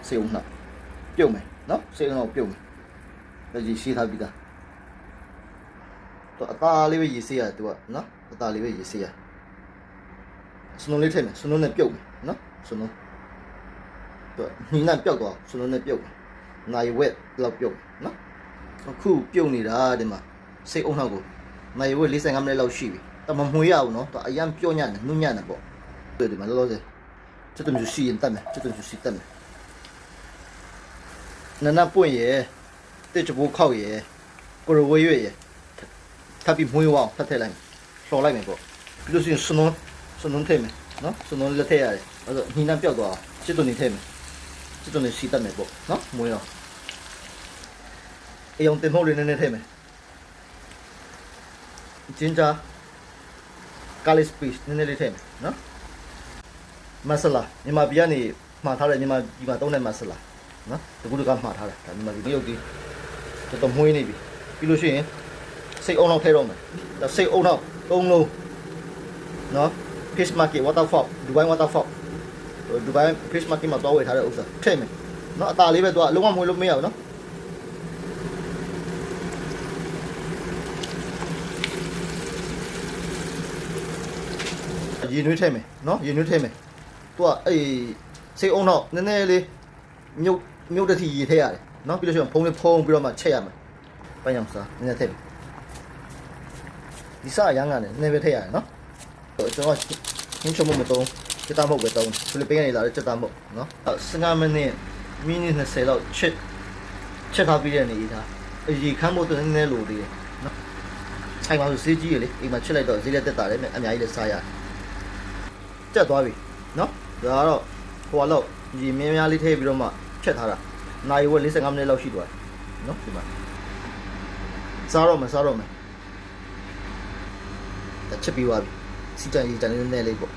စေအောင်နှပြုတ်မယ်နော်စေအောင်ပြုတ်မယ်ဒါကြီးရှိထားပြီးသားတော့အသားလေးပဲရေးစေးရတယ်သူကနော်အသားလေးပဲရေးစေးရစနုံလေးထည့်မယ်စနုံနဲ့ပြုတ်မယ်နော်စနုံတော့ညီနဲ့ပြုတ်တော့စနုံနဲ့ပြုတ်နိုင်ဝက်လောက်ပြုတ်နော်အခုပြုတ်နေတာဒီမှာစေအောင်နှကိုနိုင်ဝက်45မိနစ်လောက်ရှိပြီတမမွှေးရအောင်နော်တော့အရန်ပြော့ညံ့တယ်နုညံ့တယ်ပေါ့ဒီမှာလောလောဆယ်这东西吸引蛋的，这东西吸蛋的。那半夜，对这部靠夜，或者微月夜，他比没有往他太来，少来没个，就是是农太没，喏，是农的太阳的，你那标多，这东西太没，这东西吸蛋没个，喏，没有。用电泡的那太没，真假，咖喱 spice 那太没，喏。masala မြန်မာပြည်ကနေမှာထားတယ်မြန်မာပြည်မှာသုံးတဲ့ masala နော်တကူတကမှာထားတယ်ဒါမြန်မာပြည်ရုပ်ကြီးတော်တော်မွှေးနေပြီပြီးလို့ရှိရင်စိတ်အုံလောက်ထဲတော့မယ်ဒါစိတ်အုံလောက်3လုံးနော် fish market waterfall Dubai waterfall Dubai fish market မှာသွားဝယ်ထားတဲ့ဥစ္စာထည့်မယ်နော်အตาလေးပဲသွားအလုံးဝမွှေးလို့မရဘူးနော်ရေနွေးထည့်မယ်နော်ရေနွေးထည့်မယ်သူကအဲ့စိတ်အုံတော့နည်းနည်းလေးမြုပ်တစ်ထီရေထည့်ရတယ်နော်ပြီးလို့ရှိရင်ဖုံးလေးဖုံးပြီးတော့မှချက်ရမယ်ပန်းရောင်စားနည်းနည်းထည့်ဒီစားရမ်းကနေနည်းနည်းပဲထည့်ရတယ်နော်ကျွန်တော်ဟင်းချုံမတုံးစက်သားမဟုတ်ပဲတုံးဖိလစ်ပိန်းကနေလာတဲ့စက်သားမဟုတ်နော်15မိနစ်20လောက်ချက်ထားပြီးတဲ့အနေထားရေခမ်းဖို့နည်းနည်းလိုသေးတယ်နော်ဆိုင်မှာဆိုဈေးကြီးရလေအိမ်မှာချက်လိုက်တော့ဈေးလက်တက်တာလည်းအများကြီးလည်းစားရတယ်တက်သွားပြီနော်ဒါကတော့ဟိုလောက်ရေမင်းများလေးထည့်ပြီးတော့မှချက်ထားတာနိုင်ဝက်45မိနစ်လောက်ရှိသွားတယ်နော်ဒီမှာစားတော့မယ်ဒါချက်ပြီးသွားပြီစီတန်ရေတန်လေးနည်းနည်းလေးပေါ့